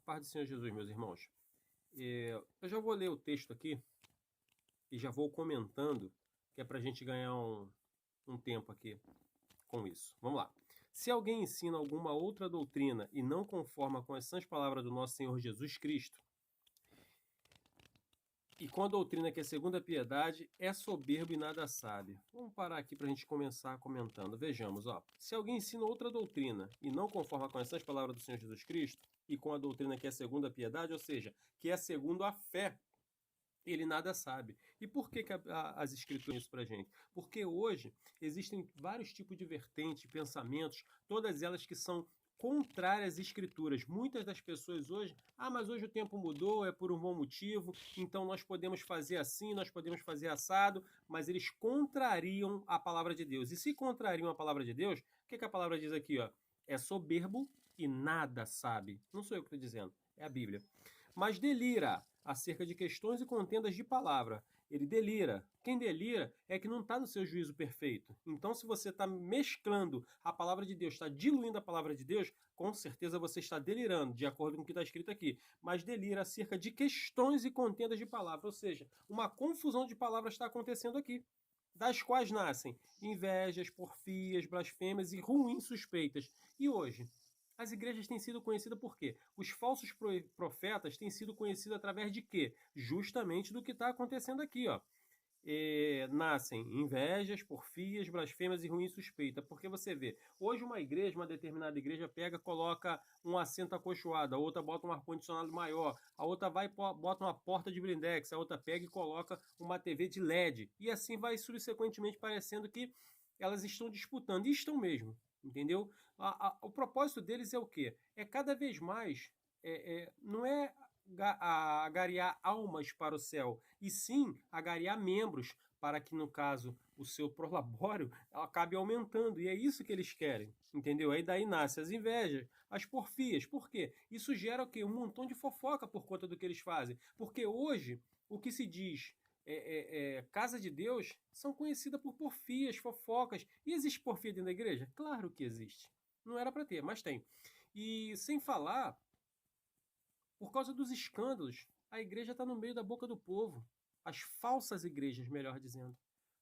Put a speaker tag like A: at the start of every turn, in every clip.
A: Paz do Senhor Jesus, meus irmãos. Eu já vou ler o texto aqui e já vou comentando, que é para a gente ganhar um tempo aqui com isso. Vamos lá. Se alguém ensina alguma outra doutrina e não conforma com as sãs palavras do nosso Senhor Jesus Cristo, e com a doutrina que é segundo a piedade, é soberbo e nada sabe. Vamos parar aqui para a gente começar comentando. Vejamos, ó. Se alguém ensina outra doutrina e não conforma com essas palavras do Senhor Jesus Cristo, e com a doutrina que é segundo a piedade, ou seja, que é segundo a fé, ele nada sabe. E por que as escrituras isso pra gente? Porque hoje existem vários tipos de vertentes, pensamentos, todas elas que são contrárias às escrituras. Muitas das pessoas hoje, mas hoje o tempo mudou, é por um bom motivo, então nós podemos fazer assim, nós podemos fazer assado, mas eles contrariam a palavra de Deus. E se contrariam a palavra de Deus, o que a palavra diz aqui, ó? É soberbo e nada sabe. Não sou eu que estou dizendo, é a Bíblia. Mas delira acerca de questões e contendas de palavra. Ele delira. Quem delira é que não está no seu juízo perfeito. Então, se você está mesclando a palavra de Deus, está diluindo a palavra de Deus, com certeza você está delirando, de acordo com o que está escrito aqui. Mas delira acerca de questões e contendas de palavra. Ou seja, uma confusão de palavras está acontecendo aqui, das quais nascem invejas, porfias, blasfêmias e ruins suspeitas. E hoje? As igrejas têm sido conhecidas por quê? Os falsos profetas têm sido conhecidos através de quê? Justamente do que está acontecendo aqui, ó. Nascem invejas, porfias, blasfêmias e ruim suspeita. Porque você vê, hoje uma determinada igreja pega, coloca um assento acolchoado, a outra bota um ar-condicionado maior, a outra vai e bota uma porta de blindex, a outra pega e coloca uma TV de LED. E assim vai subsequentemente parecendo que elas estão disputando, e estão mesmo. Entendeu? O propósito deles é o quê? É cada vez mais, não é agariar almas para o céu, e sim agariar membros para que, no caso, o seu prolabório acabe aumentando. E é isso que eles querem, entendeu? Aí daí nascem as invejas, as porfias. Por quê? Isso gera o quê? Um montão de fofoca por conta do que eles fazem. Porque hoje, o que se diz casa de Deus são conhecidas por porfias, fofocas. E existe porfia dentro da igreja? Claro que existe. Não era para ter, mas tem. E sem falar, por causa dos escândalos, a igreja está no meio da boca do povo. As falsas igrejas, melhor dizendo.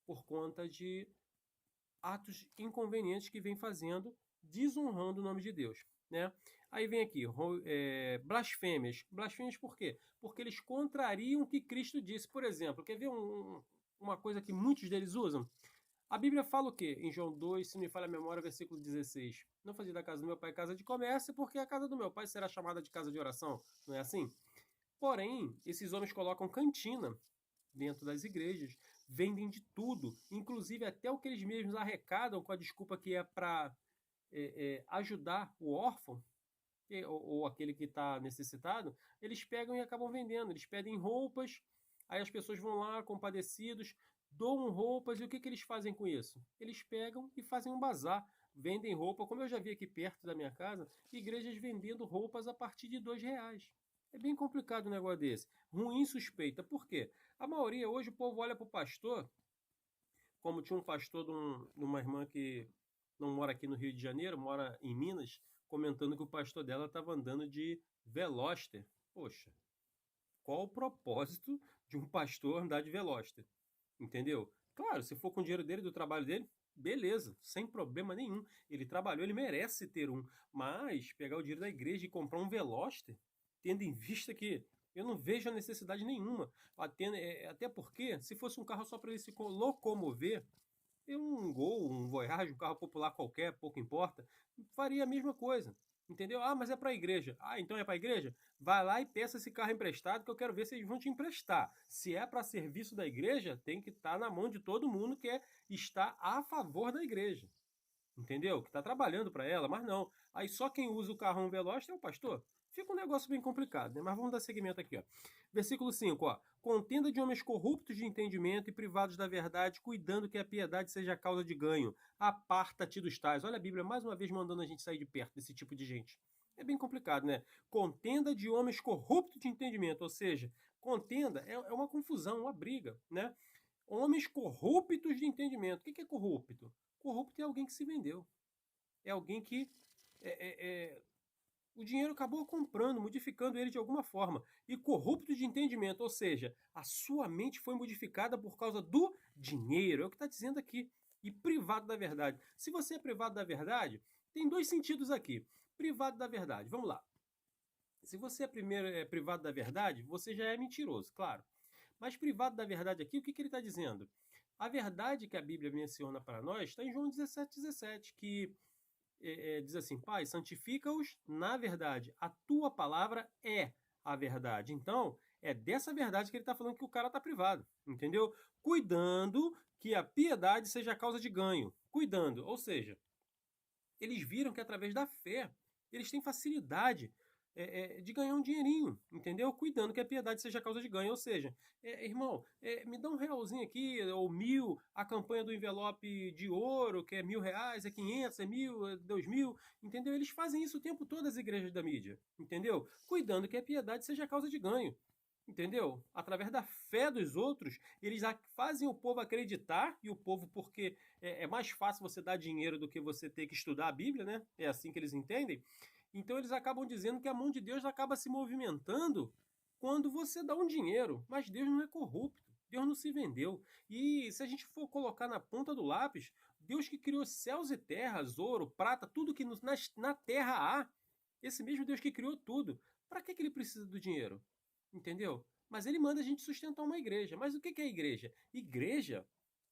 A: Por conta de atos inconvenientes que vem fazendo, desonrando o nome de Deus. Né? Aí vem aqui, blasfêmias. Blasfêmias por quê? Porque eles contrariam o que Cristo disse. Por exemplo, quer ver uma coisa que muitos deles usam? A Bíblia fala o quê? Em João 2, se me falha a memória, versículo 16. Não fazia da casa do meu pai casa de comércio, porque a casa do meu pai será chamada de casa de oração. Não é assim? Porém, esses homens colocam cantina dentro das igrejas, vendem de tudo, inclusive até o que eles mesmos arrecadam com a desculpa que é para ajudar o órfão ou aquele que está necessitado, eles pegam e acabam vendendo. Eles pedem roupas, aí as pessoas vão lá compadecidos, doam roupas, e o que eles fazem com isso? Eles pegam e fazem um bazar, vendem roupa, como eu já vi aqui perto da minha casa, igrejas vendendo roupas a partir de R$ 2. É bem complicado um negócio desse. Ruim suspeita. Por quê? A maioria, hoje, o povo olha para o pastor, como tinha um pastor de uma irmã que não mora aqui no Rio de Janeiro, mora em Minas, comentando que o pastor dela estava andando de Veloster. Poxa, qual o propósito de um pastor andar de Veloster? Entendeu? Claro, se for com o dinheiro dele, do trabalho dele, beleza, sem problema nenhum. Ele trabalhou, ele merece ter um. Mas pegar o dinheiro da igreja e comprar um Veloster, tendo em vista que eu não vejo a necessidade nenhuma. Até porque, se fosse um carro só para ele se locomover, um Gol, um Voyage, um carro popular qualquer, pouco importa, faria a mesma coisa. Entendeu? Mas é para a igreja. Então é para a igreja? Vai lá e peça esse carro emprestado que eu quero ver se eles vão te emprestar. Se é para serviço da igreja, tem que estar na mão de todo mundo que está a favor da igreja. Entendeu? Que está trabalhando para ela, mas não. Aí só quem usa o carrão Veloster é o pastor. Fica um negócio bem complicado, né? Mas vamos dar seguimento aqui, ó. Versículo 5, ó. Contenda de homens corruptos de entendimento e privados da verdade, cuidando que a piedade seja a causa de ganho. Aparta-te dos tais. Olha a Bíblia mais uma vez mandando a gente sair de perto desse tipo de gente. É bem complicado, né? Contenda de homens corruptos de entendimento, ou seja, contenda é uma confusão, uma briga, né? Homens corruptos de entendimento. O que é corrupto? Corrupto é alguém que se vendeu. É alguém que O dinheiro acabou comprando, modificando ele de alguma forma. E corrupto de entendimento, ou seja, a sua mente foi modificada por causa do dinheiro. É o que está dizendo aqui. E privado da verdade. Se você é privado da verdade, tem dois sentidos aqui. Privado da verdade. Vamos lá. Se você é privado da verdade, você já é mentiroso, claro. Mas privado da verdade aqui, o que ele está dizendo? A verdade que a Bíblia menciona para nós está em João 17,17, que diz assim: Pai, santifica-os na verdade. A tua palavra é a verdade. Então, é dessa verdade que ele está falando que o cara está privado, entendeu? Cuidando que a piedade seja a causa de ganho. Cuidando, ou seja, eles viram que através da fé eles têm facilidade de ganhar um dinheirinho, entendeu? Cuidando que a piedade seja a causa de ganho. Ou seja, irmão, me dá um realzinho aqui, ou 1.000, a campanha do envelope de ouro, que é R$ 1.000, é 500, é 1.000, é 2.000, entendeu? Eles fazem isso o tempo todo, as igrejas da mídia, entendeu? Cuidando que a piedade seja a causa de ganho. Entendeu? Através da fé dos outros, eles fazem o povo acreditar, e o povo, porque é mais fácil você dar dinheiro do que você ter que estudar a Bíblia, né? É assim que eles entendem. Então eles acabam dizendo que a mão de Deus acaba se movimentando quando você dá um dinheiro. Mas Deus não é corrupto. Deus não se vendeu. E se a gente for colocar na ponta do lápis, Deus que criou céus e terras, ouro, prata, tudo que na terra há, esse mesmo Deus que criou tudo, para que ele precisa do dinheiro? Entendeu? Mas ele manda a gente sustentar uma igreja. Mas o que é igreja? Igreja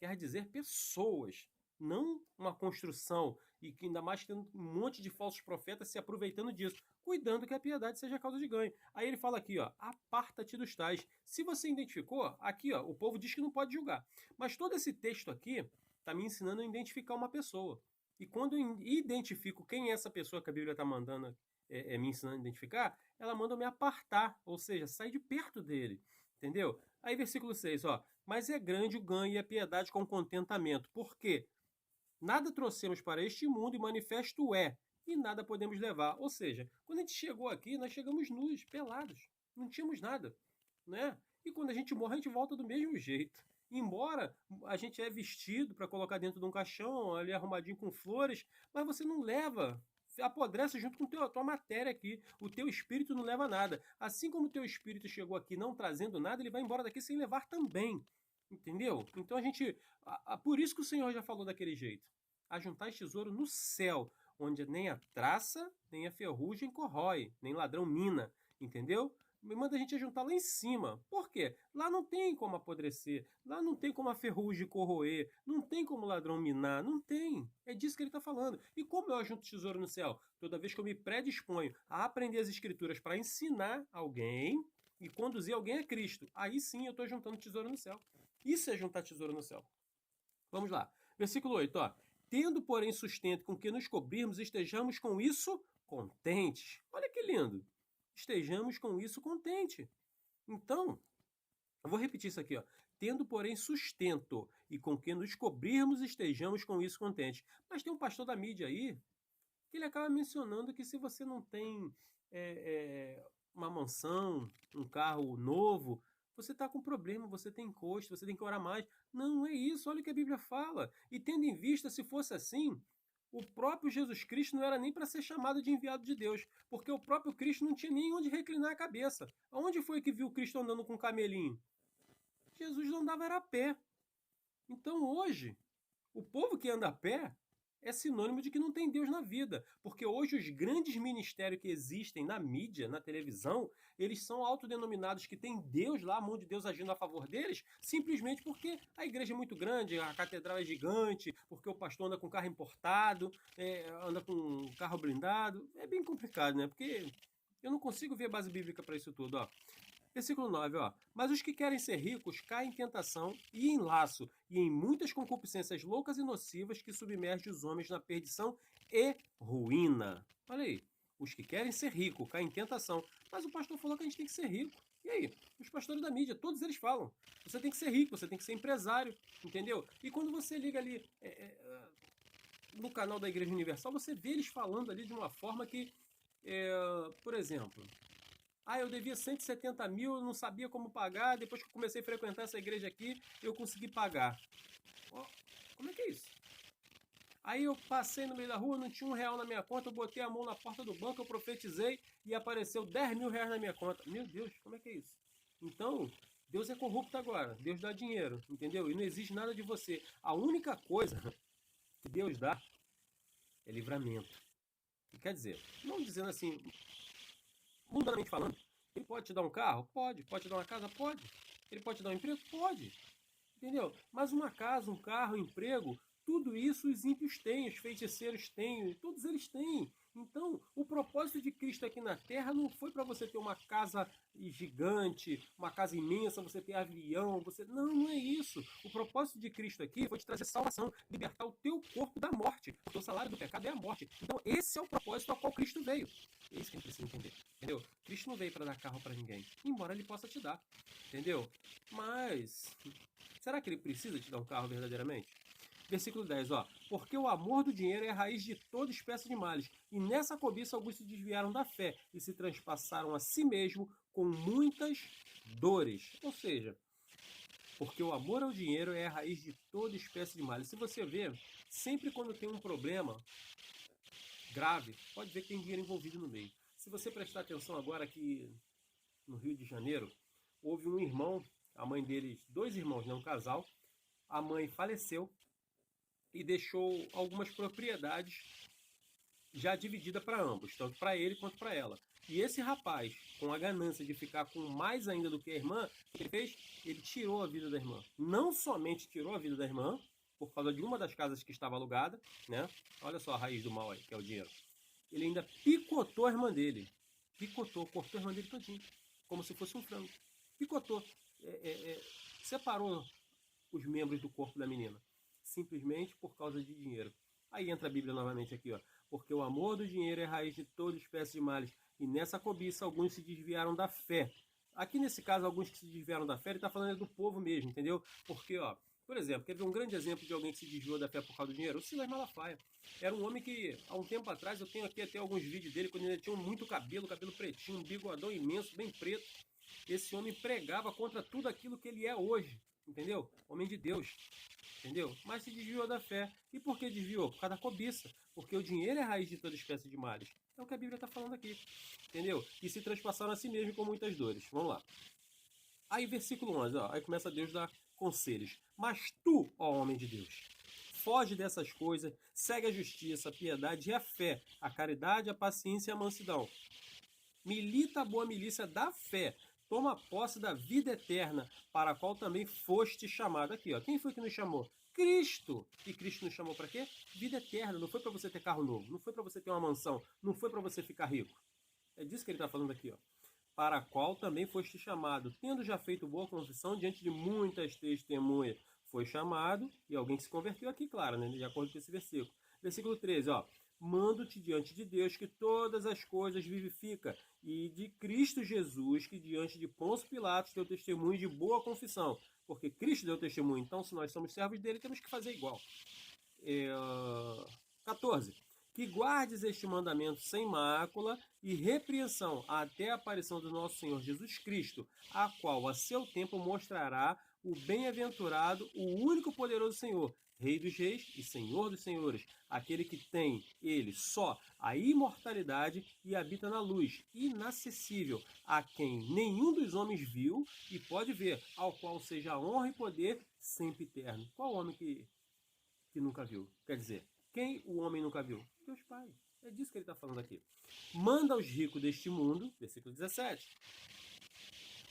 A: quer dizer pessoas, não uma construção. E que ainda mais tendo um monte de falsos profetas se aproveitando disso, cuidando que a piedade seja a causa de ganho. Aí ele fala aqui, ó, aparta-te dos tais. Se você identificou, aqui, ó, o povo diz que não pode julgar. Mas todo esse texto aqui está me ensinando a identificar uma pessoa. E quando eu identifico quem é essa pessoa que a Bíblia está mandando me ensinando a identificar, ela manda eu me apartar, ou seja, sair de perto dele, entendeu? Aí versículo 6, ó, mas é grande o ganho e a piedade com contentamento, porque nada trouxemos para este mundo e manifesto é, e nada podemos levar. Ou seja, quando a gente chegou aqui, nós chegamos nus, pelados, não tínhamos nada, né? E quando a gente morre, a gente volta do mesmo jeito. Embora a gente é vestido para colocar dentro de um caixão, ali arrumadinho com flores, mas você não leva, apodrece junto com a tua matéria aqui. O teu espírito não leva nada. Assim como o teu espírito chegou aqui não trazendo nada, ele vai embora daqui sem levar também. Entendeu? Então a gente. Por isso que o Senhor já falou daquele jeito. Ajuntais tesouro no céu, onde nem a traça, nem a ferrugem corrói, nem ladrão mina. Entendeu? Me manda a gente juntar lá em cima. Por quê? Lá não tem como apodrecer, lá não tem como a ferrugem corroer, não tem como o ladrão minar, não tem. É disso que ele está falando. E como eu ajunto tesouro no céu? Toda vez que eu me predisponho a aprender as escrituras para ensinar alguém e conduzir alguém a Cristo, aí sim eu estou juntando tesouro no céu. Isso é juntar tesouro no céu. Vamos lá. Versículo 8, ó. Tendo, porém, sustento com que nos cobrirmos, estejamos com isso contentes. Olha que lindo. Estejamos com isso contente. Então, eu vou repetir isso aqui, ó. Tendo, porém, sustento e com que nos cobrirmos, estejamos com isso contentes. Mas tem um pastor da mídia aí que ele acaba mencionando que se você não tem uma mansão, um carro novo, você está com problema, você tem custo, você tem que orar mais. Não é isso, olha o que a Bíblia fala. E tendo em vista, se fosse assim, o próprio Jesus Cristo não era nem para ser chamado de enviado de Deus, porque o próprio Cristo não tinha nem onde reclinar a cabeça. Aonde foi que viu Cristo andando com um camelinho? Jesus não andava era a pé. Então hoje, o povo que anda a pé é sinônimo de que não tem Deus na vida, porque hoje os grandes ministérios que existem na mídia, na televisão, eles são autodenominados que tem Deus lá, a mão de Deus agindo a favor deles, simplesmente porque a igreja é muito grande, a catedral é gigante, porque o pastor anda com carro importado, anda com carro blindado. É bem complicado, né? Porque eu não consigo ver base bíblica para isso tudo, ó. Versículo 9, ó. Mas os que querem ser ricos caem em tentação e em laço, e em muitas concupiscências loucas e nocivas que submergem os homens na perdição e ruína. Olha aí. Os que querem ser ricos caem em tentação. Mas o pastor falou que a gente tem que ser rico. E aí? Os pastores da mídia, todos eles falam. Você tem que ser rico, você tem que ser empresário, entendeu? E quando você liga ali no canal da Igreja Universal, você vê eles falando ali de uma forma que, por exemplo, eu devia 170 mil, eu não sabia como pagar, depois que eu comecei a frequentar essa igreja aqui, eu consegui pagar. Como é que é isso? Aí eu passei no meio da rua, não tinha R$1 na minha conta, eu botei a mão na porta do banco, eu profetizei e apareceu R$10.000 na minha conta. Meu Deus, como é que é isso? Então, Deus é corrupto agora. Deus dá dinheiro, entendeu? E não exige nada de você. A única coisa que Deus dá é livramento. Quer dizer, não dizendo assim, mundanamente falando, ele pode te dar um carro? Pode. Pode te dar uma casa? Pode. Ele pode te dar um emprego? Pode. Entendeu? Mas uma casa, um carro, um emprego, tudo isso os ímpios têm, os feiticeiros têm, todos eles têm. Então, o propósito de Cristo aqui na Terra não foi para você ter uma casa gigante, uma casa imensa, você ter avião, você... Não é isso. O propósito de Cristo aqui foi te trazer salvação, libertar o teu corpo da morte. Porque o salário do pecado é a morte. Então, esse é o propósito ao qual Cristo veio. É isso que a gente precisa entender. Entendeu? Cristo não veio para dar carro para ninguém, embora ele possa te dar. Entendeu? Mas... será que ele precisa te dar um carro verdadeiramente? Versículo 10, ó. Porque o amor do dinheiro é a raiz de toda espécie de males. E nessa cobiça alguns se desviaram da fé e se transpassaram a si mesmo com muitas dores. Ou seja, porque o amor ao dinheiro é a raiz de toda espécie de males. Se você ver, sempre quando tem um problema grave, pode ver que tem dinheiro envolvido no meio. Se você prestar atenção agora aqui no Rio de Janeiro, houve um irmão, a mãe deles, dois irmãos, né, um casal, a mãe faleceu e deixou algumas propriedades já divididas para ambos, tanto para ele quanto para ela. E esse rapaz, com a ganância de ficar com mais ainda do que a irmã, o que ele fez? Ele tirou a vida da irmã. Não somente tirou a vida da irmã, por causa de uma das casas que estava alugada, né? Olha só a raiz do mal aí, que é o dinheiro. Ele ainda picotou a irmã dele. Picotou, cortou a irmã dele todinho, como se fosse um frango. Picotou. Separou os membros do corpo da menina, simplesmente por causa de dinheiro. Aí entra a Bíblia novamente aqui, ó. Porque o amor do dinheiro é a raiz de toda espécie de males, e nessa cobiça alguns se desviaram da fé. Aqui nesse caso, alguns que se desviaram da fé, ele está falando do povo mesmo, entendeu? Porque, ó, por exemplo, quer ver um grande exemplo de alguém que se desviou da fé por causa do dinheiro? O Silas Malafaia. Era um homem que, há um tempo atrás, eu tenho aqui até alguns vídeos dele, quando ele tinha muito cabelo pretinho, um bigodão imenso, bem preto. Esse homem pregava contra tudo aquilo que ele é hoje, entendeu? Homem de Deus, entendeu? Mas se desviou da fé. E por que desviou? Por causa da cobiça. Porque o dinheiro é a raiz de toda espécie de males. É o que a Bíblia está falando aqui, entendeu? E se transpassaram a si mesmo com muitas dores. Vamos lá. Aí, versículo 11, ó, aí começa Deus a dar conselhos. Mas tu, ó homem de Deus, foge dessas coisas, segue a justiça, a piedade e a fé, a caridade, a paciência e a mansidão. Milita a boa milícia da fé, toma posse da vida eterna, para a qual também foste chamado. Aqui, ó, quem foi que nos chamou? Cristo! E Cristo nos chamou para quê? Vida eterna. Não foi para você ter carro novo, não foi para você ter uma mansão, não foi para você ficar rico. É disso que ele está falando aqui, ó. Para a qual também foste chamado, tendo já feito boa confissão diante de muitas testemunhas. Foi chamado, e alguém se converteu aqui, claro, né? De acordo com esse versículo. Versículo 13, ó. Mando-te diante de Deus que todas as coisas vivifica, e de Cristo Jesus, que diante de Pôncio Pilatos deu testemunho de boa confissão. Porque Cristo deu testemunho, então se nós somos servos dele, temos que fazer igual. 14. Que guardes este mandamento sem mácula e repreensão até a aparição do nosso Senhor Jesus Cristo, a qual a seu tempo mostrará o bem-aventurado, o único poderoso Senhor, Rei dos reis e Senhor dos senhores, aquele que tem, ele só, a imortalidade e habita na luz, inacessível, a quem nenhum dos homens viu e pode ver, ao qual seja a honra e poder sempre eterno. Qual homem que nunca viu? Quer dizer, quem o homem nunca viu? Deus Pai. É disso que ele está falando aqui. Manda aos ricos deste mundo, versículo 17,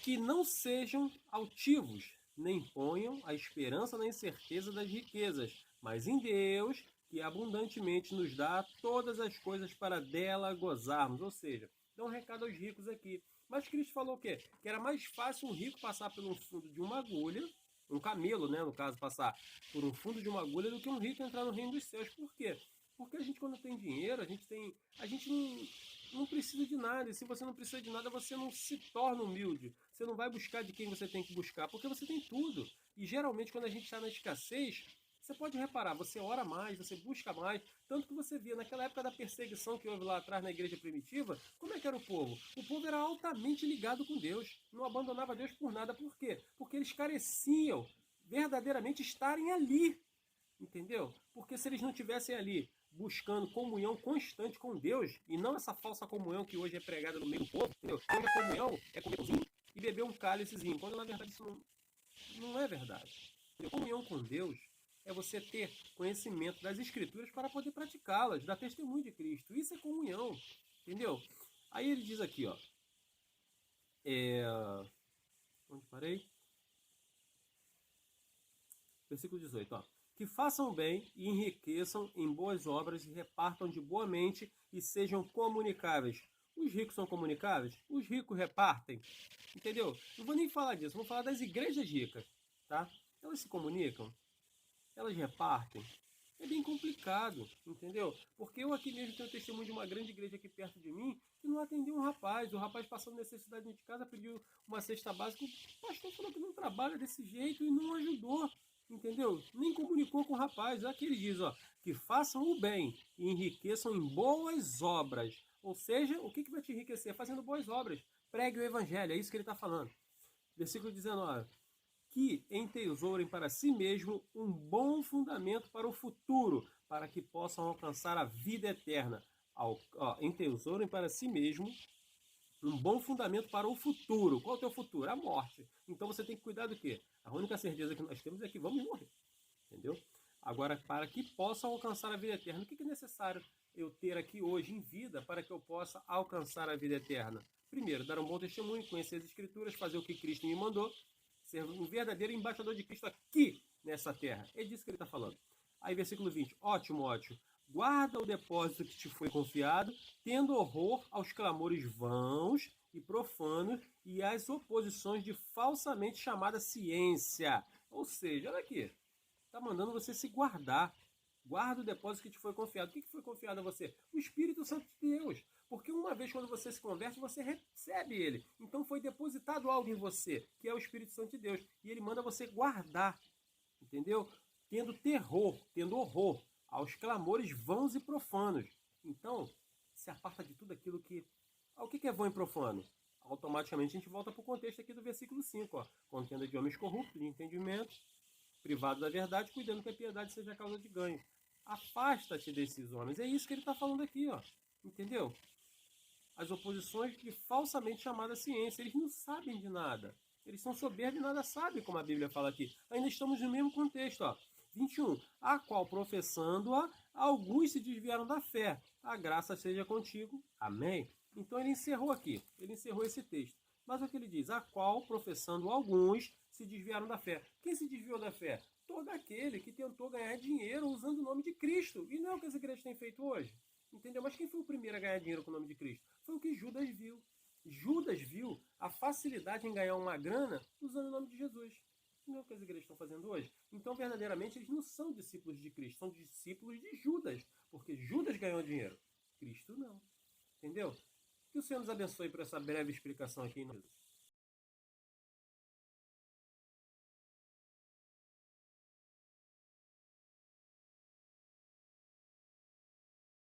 A: que não sejam altivos, nem ponham a esperança na incerteza das riquezas, mas em Deus, que abundantemente nos dá todas as coisas para dela gozarmos. Ou seja, dá um recado aos ricos aqui. Mas Cristo falou o quê? Que era mais fácil um rico passar pelo fundo de uma agulha, um camelo, né, no caso, passar por um fundo de uma agulha, do que um rico entrar no reino dos céus. Por quê? Porque a gente, quando tem dinheiro, a gente não precisa de nada. E se você não precisa de nada, você não se torna humilde. Você não vai buscar de quem você tem que buscar, porque você tem tudo. E geralmente, quando a gente está na escassez, você pode reparar, você ora mais, você busca mais. Tanto que você via naquela época da perseguição que houve lá atrás na igreja primitiva, como é que era o povo? O povo era altamente ligado com Deus. Não abandonava Deus por nada. Por quê? Porque eles careciam verdadeiramente estarem ali. Entendeu? Porque se eles não tivessem ali buscando comunhão constante com Deus, e não essa falsa comunhão que hoje é pregada no meio do povo, entendeu? Hoje a comunhão é comer um vinho e beber um cálicezinho, quando na verdade isso não é verdade. A comunhão com Deus é você ter conhecimento das Escrituras para poder praticá-las, dar testemunho de Cristo. Isso é comunhão, entendeu? Aí ele diz aqui, ó. Onde parei? Versículo 18, ó. Que façam bem e enriqueçam em boas obras e repartam de boa mente e sejam comunicáveis. Os ricos são comunicáveis? Os ricos repartem? Entendeu? Não vou nem falar disso, vou falar das igrejas ricas, tá? Elas se comunicam? Elas repartem? É bem complicado, entendeu? Porque eu aqui mesmo tenho testemunho de uma grande igreja aqui perto de mim que não atendeu um rapaz. O rapaz passando necessidade dentro de casa, pediu uma cesta básica. O pastor falou que não trabalha desse jeito e não ajudou, entendeu? Nem comunicou com o rapaz. Aqui ele diz, ó, que façam o bem e enriqueçam em boas obras. Ou seja, o que vai te enriquecer? Fazendo boas obras. Pregue o evangelho, é isso que ele está falando. Versículo 19. Que entesourem para si mesmo um bom fundamento para o futuro, para que possam alcançar a vida eterna. Entesourem para si mesmo um bom fundamento para o futuro. Qual é o teu futuro? A morte. Então você tem que cuidar do quê? A única certeza que nós temos é que vamos morrer. Entendeu? Agora, para que possam alcançar a vida eterna, o que é necessário eu ter aqui hoje em vida para que eu possa alcançar a vida eterna? Primeiro, dar um bom testemunho, conhecer as Escrituras, fazer o que Cristo me mandou, ser um verdadeiro embaixador de Cristo aqui nessa terra. É disso que ele está falando. Aí, versículo 20. Ó Timóteo, guarda o depósito que te foi confiado, tendo horror aos clamores vãos e profanos e às oposições de falsamente chamada ciência. Ou seja, olha aqui, está mandando você se guardar. Guarda o depósito que te foi confiado. O que foi confiado a você? O Espírito Santo de Deus. Porque uma vez quando você se converte, você recebe ele. Então foi depositado algo em você, que é o Espírito Santo de Deus. E ele manda você guardar. Entendeu? Tendo terror, tendo horror aos clamores vãos e profanos. Então, se aparta de tudo aquilo que... O que é vão e profano? Automaticamente a gente volta para o contexto aqui do versículo 5. Ó. Contenda de homens corruptos, de entendimento, privado da verdade, cuidando que a piedade seja a causa de ganho. Afasta-te desses homens. É isso que ele está falando aqui, ó. Entendeu? As oposições de falsamente chamada ciência. Eles não sabem de nada. Eles são soberbos e nada sabem, como a Bíblia fala aqui. Ainda estamos no mesmo contexto, ó. 21. A qual, professando-a, alguns se desviaram da fé. A graça seja contigo. Amém? Então ele encerrou aqui. Ele encerrou esse texto. Mas o que ele diz? A qual, professando alguns, se desviaram da fé. Quem se desviou da fé? Todo aquele que tentou ganhar dinheiro usando o nome de Cristo. E não é o que as igrejas têm feito hoje. Entendeu? Mas quem foi o primeiro a ganhar dinheiro com o nome de Cristo? Foi o que Judas viu. Judas viu a facilidade em ganhar uma grana usando o nome de Jesus. Não é o que as igrejas estão fazendo hoje? Então, verdadeiramente, eles não são discípulos de Cristo, são discípulos de Judas. Porque Judas ganhou dinheiro. Cristo não. Entendeu? Que o Senhor nos abençoe por essa breve explicação aqui em nome de Jesus.